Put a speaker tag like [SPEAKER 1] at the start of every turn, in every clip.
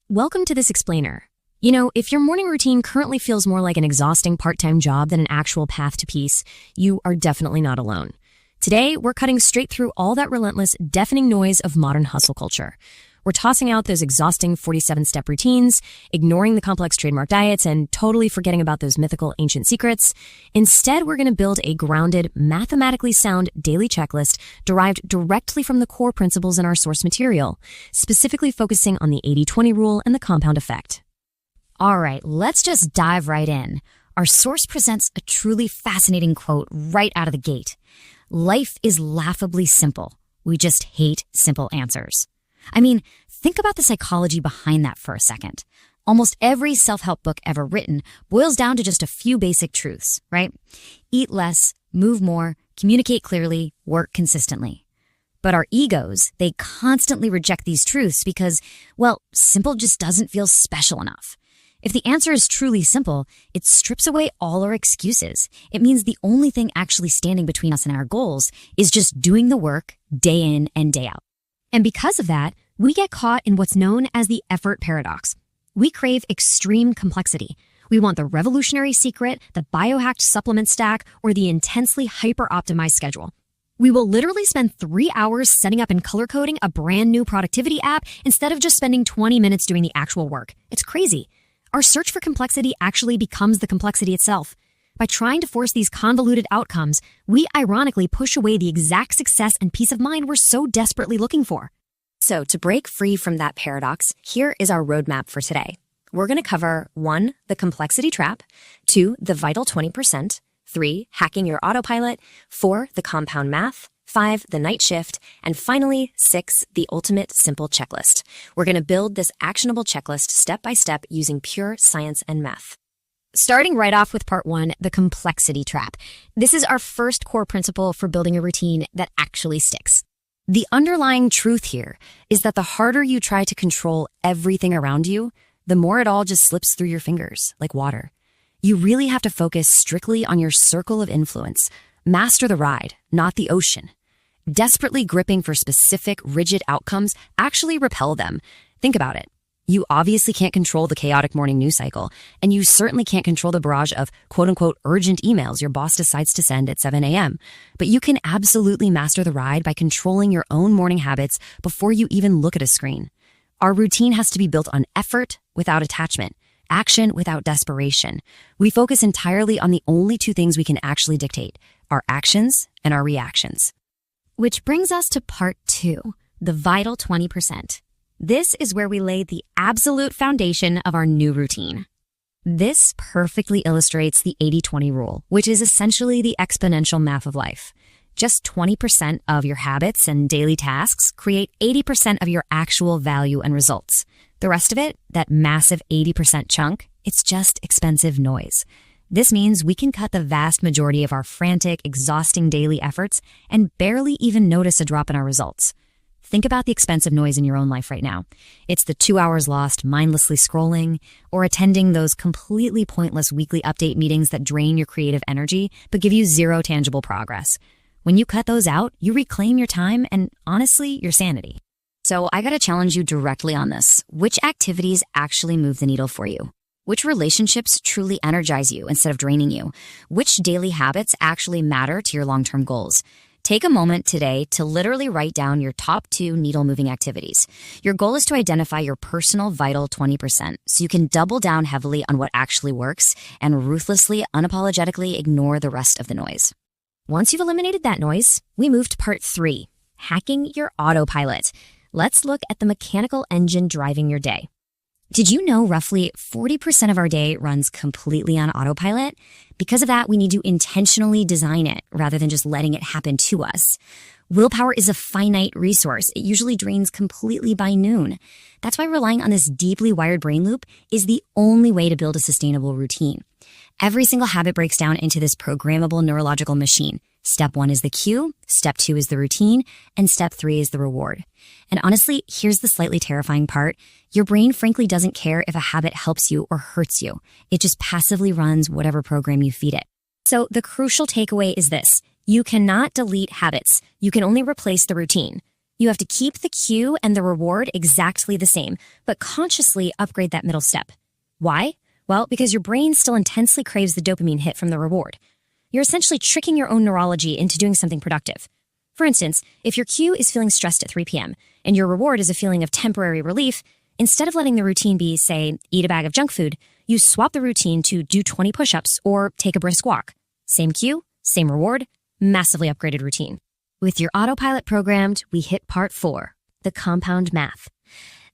[SPEAKER 1] Welcome to this explainer. You know, if your morning routine currently feels more like an exhausting part-time job than an actual path to peace, you are definitely not alone. Today, we're cutting straight through all that relentless, deafening noise of modern hustle culture. We're tossing out those exhausting 47-step routines, ignoring the complex trademark diets, and totally forgetting about those mythical ancient secrets. Instead, we're going to build a grounded, mathematically sound daily checklist derived directly from the core principles in our source material, specifically focusing on the 80-20 rule and the compound effect.
[SPEAKER 2] All right, let's just dive right in. Our source presents a truly fascinating quote right out of the gate. Life is laughably simple. We just hate simple answers. I mean, think about the psychology behind that for a second. Almost every self-help book ever written boils down to just a few basic truths, right? Eat less, move more, communicate clearly, work consistently. But our egos, they constantly reject these truths because, well, simple just doesn't feel special enough. If the answer is truly simple, it strips away all our excuses. It means the only thing actually standing between us and our goals is just doing the work day in and day out.
[SPEAKER 1] And because of that, we get caught in what's known as the effort paradox. We crave extreme complexity. We want the revolutionary secret, the biohacked supplement stack, or the intensely hyper-optimized schedule. We will literally spend 3 hours setting up and color coding a brand new productivity app instead of just spending 20 minutes doing the actual work. It's crazy. Our search for complexity actually becomes the complexity itself. By trying to force these convoluted outcomes, we ironically push away the exact success and peace of mind we're so desperately looking for. So to break free from that paradox, here is our roadmap for today. We're going to cover 1, the complexity trap, 2, the vital 20%, 3, hacking your autopilot, 4, the compound math, 5, the night shift, and finally, 6, the ultimate simple checklist. We're going to build this actionable checklist step by step using pure science and math. Starting right off with part 1, the complexity trap. This is our first core principle for building a routine that actually sticks. The underlying truth here is that the harder you try to control everything around you, the more it all just slips through your fingers like water. You really have to focus strictly on your circle of influence. Master the ride, not the ocean. Desperately gripping for specific, rigid outcomes actually repel them. Think about it. You obviously can't control the chaotic morning news cycle, and you certainly can't control the barrage of quote-unquote urgent emails your boss decides to send at 7 a.m. But you can absolutely master the ride by controlling your own morning habits before you even look at a screen. Our routine has to be built on effort without attachment, action without desperation. We focus entirely on the only 2 things we can actually dictate, our actions and our reactions. Which brings us to part 2, the vital 20%. This is where we lay the absolute foundation of our new routine. This perfectly illustrates the 80-20 rule, which is essentially the exponential math of life. Just 20% of your habits and daily tasks create 80% of your actual value and results. The rest of it, that massive 80% chunk, it's just expensive noise. This means we can cut the vast majority of our frantic, exhausting daily efforts and barely even notice a drop in our results. Think about the expensive noise in your own life right now. It's the 2 hours lost mindlessly scrolling or attending those completely pointless weekly update meetings that drain your creative energy but give you zero tangible progress. When you cut those out, you reclaim your time and, honestly, your sanity. So I gotta challenge you directly on this. Which activities actually move the needle for you? Which relationships truly energize you instead of draining you? Which daily habits actually matter to your long-term goals? Take a moment today to literally write down your top 2 needle-moving activities. Your goal is to identify your personal vital 20% so you can double down heavily on what actually works and ruthlessly, unapologetically ignore the rest of the noise. Once you've eliminated that noise, we move to part 3, hacking your autopilot. Let's look at the mechanical engine driving your day. Did you know roughly 40% of our day runs completely on autopilot? Because of that, we need to intentionally design it rather than just letting it happen to us. Willpower is a finite resource. It usually drains completely by noon. That's why relying on this deeply wired brain loop is the only way to build a sustainable routine. Every single habit breaks down into this programmable neurological machine. Step 1 is the cue, step 2 is the routine, and step 3 is the reward. And honestly, here's the slightly terrifying part. Your brain frankly doesn't care if a habit helps you or hurts you. It just passively runs whatever program you feed it. So the crucial takeaway is this. You cannot delete habits. You can only replace the routine. You have to keep the cue and the reward exactly the same, but consciously upgrade that middle step. Why? Well, because your brain still intensely craves the dopamine hit from the reward. You're essentially tricking your own neurology into doing something productive. For instance, if your cue is feeling stressed at 3 p.m. and your reward is a feeling of temporary relief, instead of letting the routine be, say, eat a bag of junk food, you swap the routine to do 20 push-ups or take a brisk walk. Same cue, same reward, massively upgraded routine. With your autopilot programmed, we hit part 4, the compound math.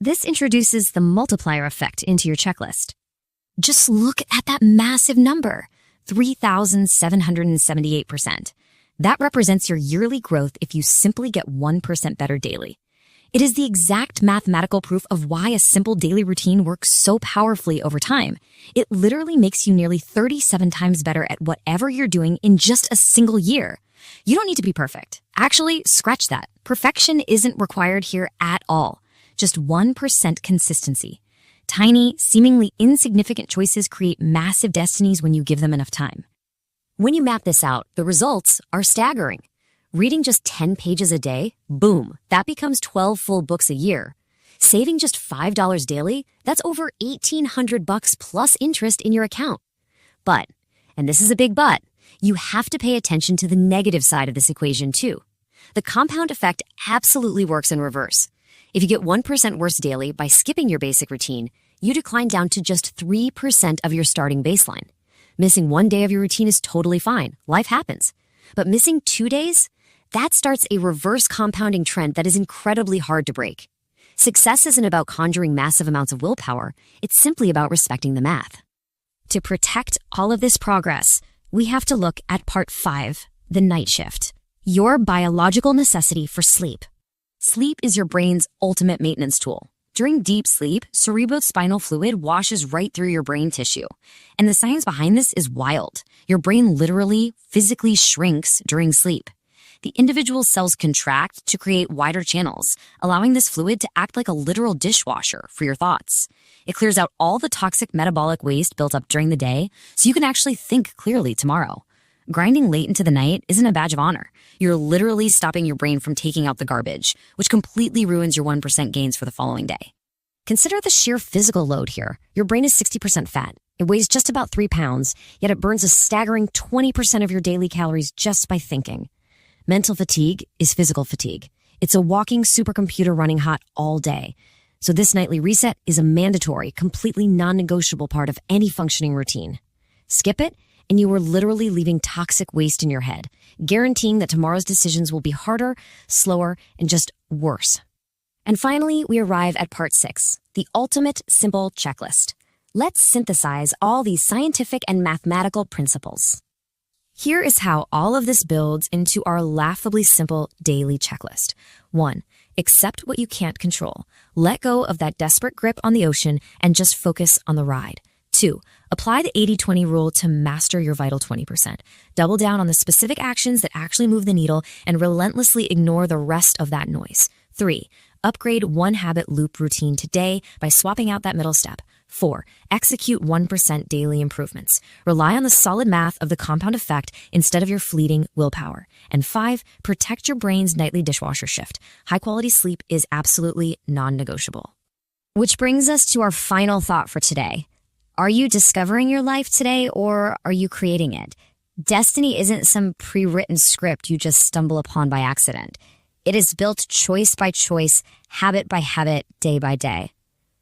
[SPEAKER 1] This introduces the multiplier effect into your checklist. Just look at that massive number, 3,778%. That represents your yearly growth if you simply get 1% better daily. It is the exact mathematical proof of why a simple daily routine works so powerfully over time. It literally makes you nearly 37 times better at whatever you're doing in just a single year. You don't need to be perfect. Actually, scratch that. Perfection isn't required here at all. Just 1% consistency. Tiny, seemingly insignificant choices create massive destinies when you give them enough time. When you map this out, the results are staggering. Reading just 10 pages a day, boom, that becomes 12 full books a year. Saving just $5 daily, that's over $1,800 plus interest in your account. But, and this is a big but, you have to pay attention to the negative side of this equation too. The compound effect absolutely works in reverse. If you get 1% worse daily by skipping your basic routine, you decline down to just 3% of your starting baseline. Missing 1 day of your routine is totally fine. Life happens. But missing 2 days? That starts a reverse compounding trend that is incredibly hard to break. Success isn't about conjuring massive amounts of willpower. It's simply about respecting the math. To protect all of this progress, we have to look at part 5, the night shift. Your biological necessity for sleep. Sleep is your brain's ultimate maintenance tool. During deep sleep, cerebrospinal fluid washes right through your brain tissue. And the science behind this is wild. Your brain literally, physically shrinks during sleep. The individual cells contract to create wider channels, allowing this fluid to act like a literal dishwasher for your thoughts. It clears out all the toxic metabolic waste built up during the day, so you can actually think clearly tomorrow. Grinding late into the night isn't a badge of honor. You're literally stopping your brain from taking out the garbage, which completely ruins your 1% gains for the following day. Consider the sheer physical load here. Your brain is 60% fat. It weighs just about 3 pounds, yet it burns a staggering 20% of your daily calories just by thinking. Mental fatigue is physical fatigue. It's a walking supercomputer running hot all day. So this nightly reset is a mandatory, completely non-negotiable part of any functioning routine. Skip it, and you are literally leaving toxic waste in your head, guaranteeing that tomorrow's decisions will be harder, slower, and just worse. And finally, we arrive at part 6, the ultimate simple checklist. Let's synthesize all these scientific and mathematical principles. Here is how all of this builds into our laughably simple daily checklist. 1. Accept what you can't control. Let go of that desperate grip on the ocean and just focus on the ride. 2. Apply the 80-20 rule to master your vital 20%. Double down on the specific actions that actually move the needle and relentlessly ignore the rest of that noise. 3. Upgrade one habit loop routine today by swapping out that middle step. 4. Execute 1% daily improvements. Rely on the solid math of the compound effect instead of your fleeting willpower. And 5. Protect your brain's nightly dishwasher shift. High-quality sleep is absolutely non-negotiable. Which brings us to our final thought for today. Are you discovering your life today, or are you creating it? Destiny isn't some pre-written script you just stumble upon by accident. It is built choice by choice, habit by habit, day by day.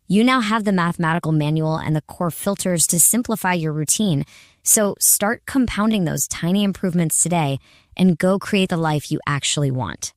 [SPEAKER 1] You now have the mathematical manual and the core filters to simplify your routine, so start compounding those tiny improvements today and go create the life you actually want.